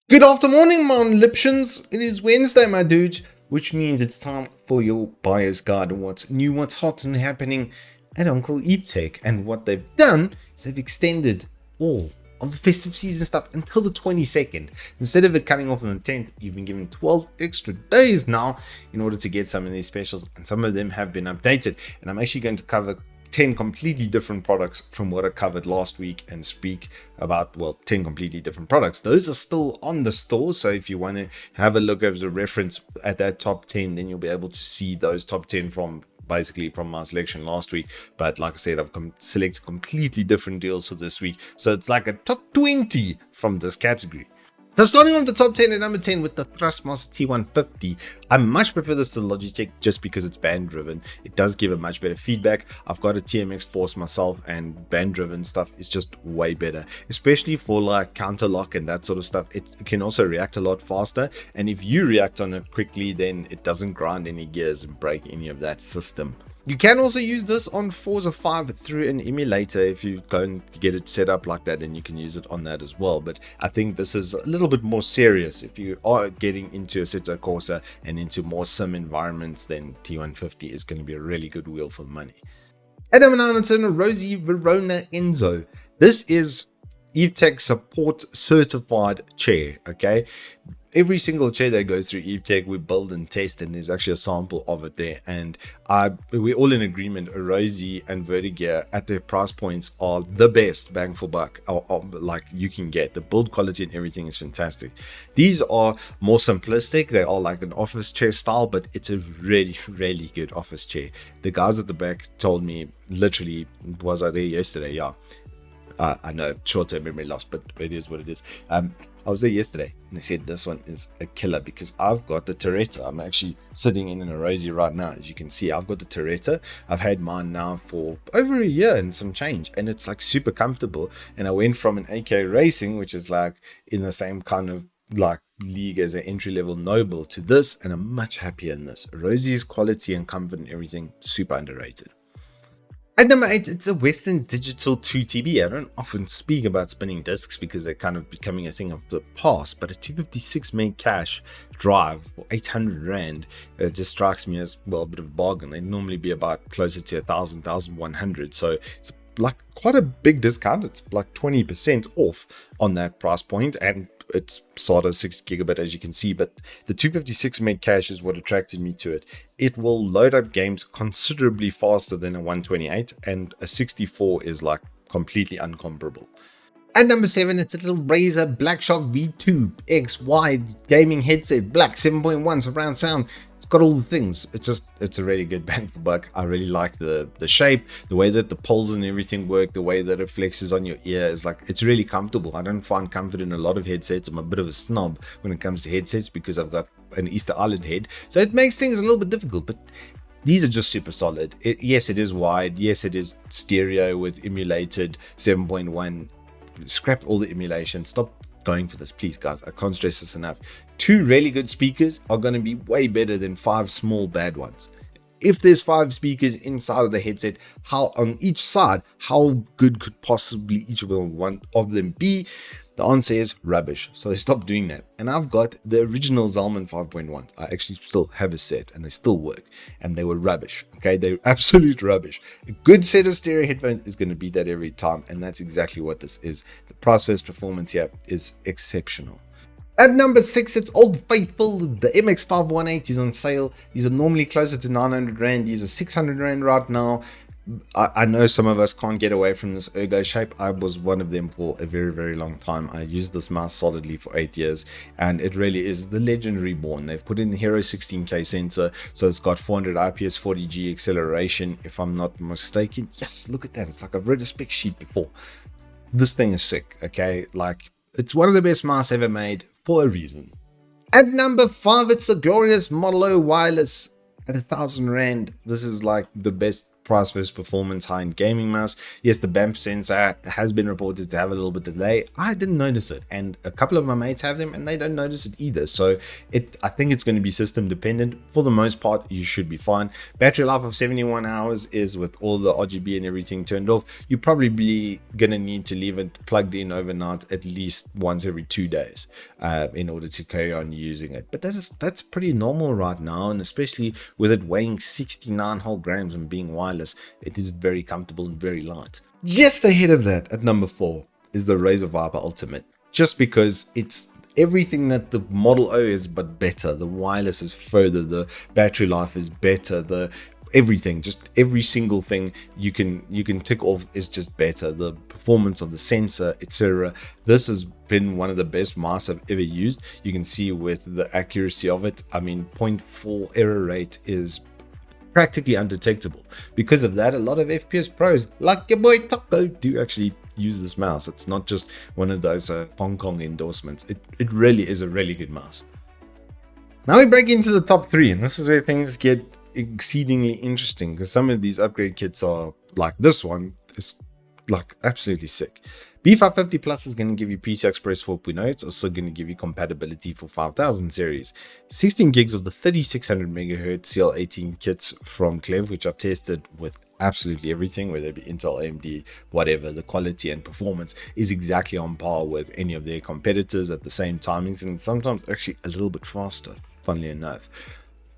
Good afternoon, my Liptions. It is Wednesday, my dudes, which means it's time for your buyer's guide on what's new, what's hot and happening at Uncle Evetech. And what they've done is they've extended all of the festive season stuff until the 22nd. Instead of it cutting off on the 10th, you've been given 12 extra days now in order to get some of these specials, and some of them have been updated. And I'm actually going to cover 10 completely different products from what I covered last week and speak about, well, 10 completely different products. Those are still on the store, so if you want to have a look as a reference at that top 10, then you'll be able to see those top 10 from basically from my selection last week. But like I said, I've selected completely different deals for this week, so it's like a top 20 from this category. So starting off the top 10 at number 10 with the Thrustmaster T150. I much prefer this to the Logitech just because it's band driven. It does give a much better feedback. I've got a TMX Force myself, and band driven stuff is just way better, especially for like counter lock and that sort of stuff. It can also react a lot faster, and if you react on it quickly, then it doesn't grind any gears and break any of that system. You can also use this on Forza 5 through an emulator. If you go and get it set up like that, then you can use it on that as well. But I think this is a little bit more serious. If you are getting into Assetto Corsa and into more sim environments, then T150 is going to be a really good wheel for the money. At number 9, it's an Arozzi Verna Enzo. This is Evetech support certified chair, okay? Every single chair that goes through Evetech, we build and test, and there's actually a sample of it there. And we're all in agreement, Arozzi and Vertigear at their price points are the best bang for buck like you can get. The build quality and everything is fantastic. These are more simplistic. They are like an office chair style, but it's a really, really good office chair. The guys at the back told me, literally, was I there yesterday? Yeah. I know, short-term memory loss, but it is what it is. I was there yesterday, and they said this one is a killer because I've got the Toretta. I'm actually sitting in an Arozzi right now. As you can see, I've got the Toretta. I've had mine now for over a year and some change, and it's like super comfortable. And I went from an AK Racing, which is like in the same kind of like league as an entry-level Noble, to this, and I'm much happier in this. Arozzi's quality and comfort and everything, super underrated. At number 8, it's a Western Digital 2TB. I don't often speak about spinning discs because they're kind of becoming a thing of the past, but a 256 meg cache drive for 800 Rand just strikes me as, well, a bit of a bargain. They'd normally be about closer to 1,100, so it's like quite a big discount. It's like 20% off on that price point, and it's sort of 6 gigabit, as you can see, but the 256 meg cache is what attracted me to it. It will load up games considerably faster than a 128, and a 64 is like completely uncomparable. At number 7, it's a little Razer Blackshark V2 X wide gaming headset, black 7.1 surround sound. It's got all the things. It's a really good bang for buck. I really like the shape, the way that the poles and everything work, the way that it flexes on your ear is like, it's really comfortable. I don't find comfort in a lot of headsets. I'm a bit of a snob when it comes to headsets because I've got an Easter Island head, so it makes things a little bit difficult, but these are just super solid. Yes, it is wide. Yes, it is stereo with emulated 7.1. Scrap all the emulation. Stop going for this, please, guys. I can't stress this enough. 2 really good speakers are going to be way better than 5 small bad ones. If there's 5 speakers inside of the headset, how on each side, how good could possibly each of them be? The answer is rubbish. So they stopped doing that. And I've got the original Zalman 5.1s. I actually still have a set and they still work. And they were rubbish. Okay, they're absolute rubbish. A good set of stereo headphones is going to beat that every time. And that's exactly what this is. The price versus performance here is exceptional. At number 6, it's Old Faithful. The MX518 is on sale. These are normally closer to 900 Rand. These are 600 Rand right now. I know some of us can't get away from this ergo shape. I was one of them for a very, very long time. I used this mouse solidly for 8 years, and it really is the legendary born. They've put in the Hero 16K sensor, so it's got 400 IPS 40G acceleration, if I'm not mistaken. Yes, look at that. It's like I've read a spec sheet before. This thing is sick, okay? Like, it's one of the best mice ever made for a reason. At number 5, it's a glorious Model O wireless at 1,000 Rand. This is like the best price versus performance high-end gaming mouse. Yes, the BAMF sensor has been reported to have a little bit of delay. I didn't notice it, and a couple of my mates have them and they don't notice it either. So I think it's going to be system dependent. For the most part, you should be fine. Battery life of 71 hours is with all the RGB and everything turned off. You're probably going to need to leave it plugged in overnight at least once every 2 days. in order to carry on using it. But that's pretty normal right now, and especially with it weighing 69 whole grams and being wireless, it is very comfortable and very light. Just ahead of that, at number 4, is the Razer Viper Ultimate, just because it's everything that the Model O is, but better. The wireless is further, the battery life is better, the everything, just every single thing you can tick off is just better. The performance of the sensor, etc. This has been one of the best mice I've ever used. You can see with the accuracy of it, I mean 0.4 error rate is practically undetectable. Because of that, a lot of FPS pros like your boy Taco do actually use this mouse. It's not just one of those Hong Kong endorsements. It really is a really good mouse. Now we break into the top 3, and this is where things get exceedingly interesting, because some of these upgrade kits are like this one is like absolutely sick. B550 Plus is going to give you PCI Express 4.0. It's also going to give you compatibility for 5000 series. 16 gigs of the 3600 MHz CL18 kits from Clev, which I've tested with absolutely everything, whether it be Intel, AMD, whatever. The quality and performance is exactly on par with any of their competitors at the same timings, and sometimes actually a little bit faster, funnily enough.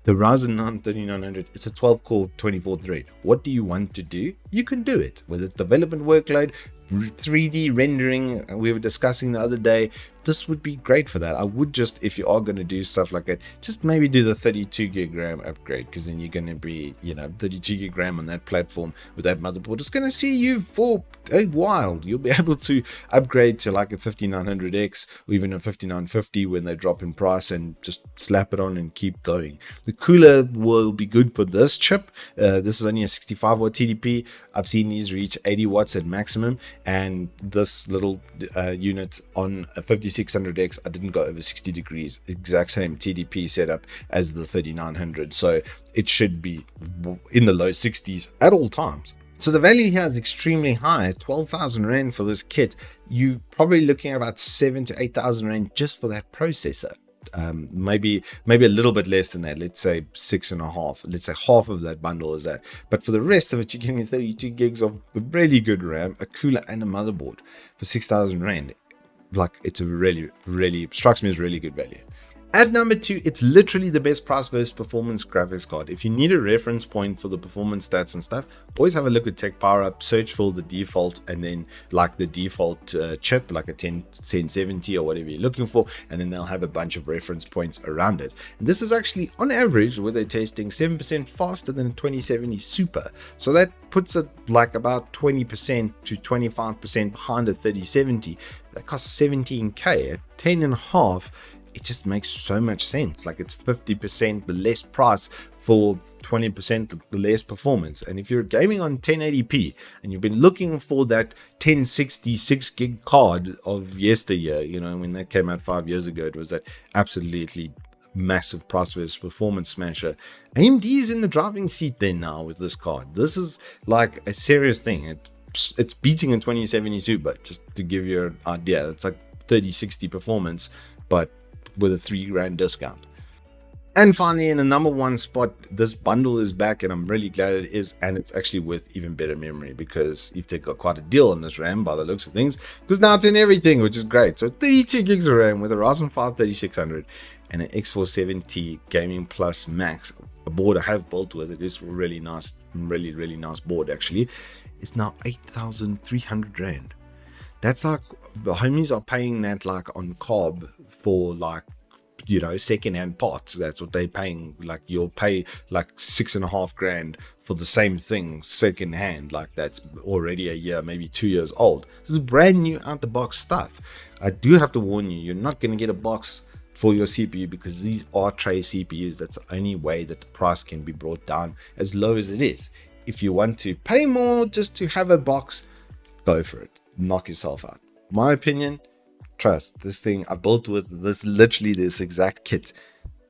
The Ryzen 9 3900, it's a 12-core, 24-thread. What do you want to do? You can do it. Whether it's development workload, 3D rendering, we were discussing the other day, this would be great for that. I would just, if you are going to do stuff like that, just maybe do the 32 gig RAM upgrade, because then you're going to be, 32 gig RAM on that platform with that motherboard. It's going to see you for a while. You'll be able to upgrade to like a 5900X or even a 5950 when they drop in price, and just slap it on and keep going. The cooler will be good for this chip. This is only a 65 watt TDP. I've seen these reach 80 watts at maximum, and this little unit on a 5600X, I didn't go over 60 degrees. Exact same TDP setup as the 3900, so it should be in the low 60s at all times. So the value here is extremely high. 12,000 Rand for this kit. You probably looking at about 7,000 to 8,000 Rand just for that processor. Maybe a little bit less than that. Let's say 6.5. Let's say half of that bundle is that. But for the rest of it, you're getting 32 gigs of really good RAM, a cooler, and a motherboard for 6,000 Rand. Like, it's a really strikes me as really good value. At number 2, it's literally the best price versus performance graphics card. If you need a reference point for the performance stats and stuff, always have a look at Tech Power Up, search for the default, and then like the default chip, like a 1070 or whatever you're looking for, and then they'll have a bunch of reference points around it. And this is actually on average, where they're testing 7% faster than a 2070 Super. So that puts it like about 20% to 25% behind a 3070. That costs 17k at 10.5. It just makes so much sense. Like, it's 50% the less price for 20% the less performance. And if you're gaming on 1080p and you've been looking for that 1066 gig card of yesteryear, when that came out 5 years ago, it was that absolutely massive price versus performance smasher. AMD is in the driving seat there now with this card. This is like a serious thing. It's beating a 2070 Super, just to give you an idea. It's like 3060 performance, but with a $3,000 discount. And finally, in the number 1 spot, this bundle is back, and I'm really glad it is, and it's actually with even better memory, because Evetech got quite a deal on this RAM by the looks of things, because now it's in everything, which is great. So 32 gigs of RAM with a Ryzen 5 3600 and an X470 Gaming Plus Max, a board I have built with it. Is really nice, really nice board actually. It's now 8,300 Rand. That's like, the homies are paying that like on carb for like, second-hand parts. That's what they're paying. Like, you'll pay like 6.5 grand for the same thing second-hand. Like, that's already a year, maybe 2 years old. This is brand new out-the-box stuff. I do have to warn you, you're not going to get a box for your CPU, because these are tray CPUs. That's the only way that the price can be brought down as low as it is. If you want to pay more just to have a box, go for it. Knock yourself out. My opinion, trust this thing I built with this exact kit.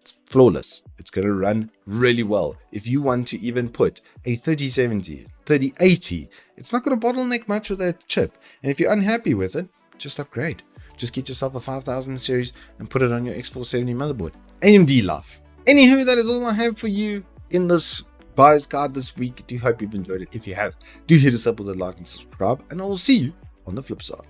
It's flawless. It's going to run really well. If you want to even put a 3070, 3080, it's not going to bottleneck much with that chip. And if you're unhappy with it, just upgrade. Just get yourself a 5000 series and put it on your X470 motherboard. AMD life. Anywho, that is all I have for you in this buyer's guide this week. I do hope you've enjoyed it. If you have, do hit us up with a like and subscribe, and I will see you on the flip side.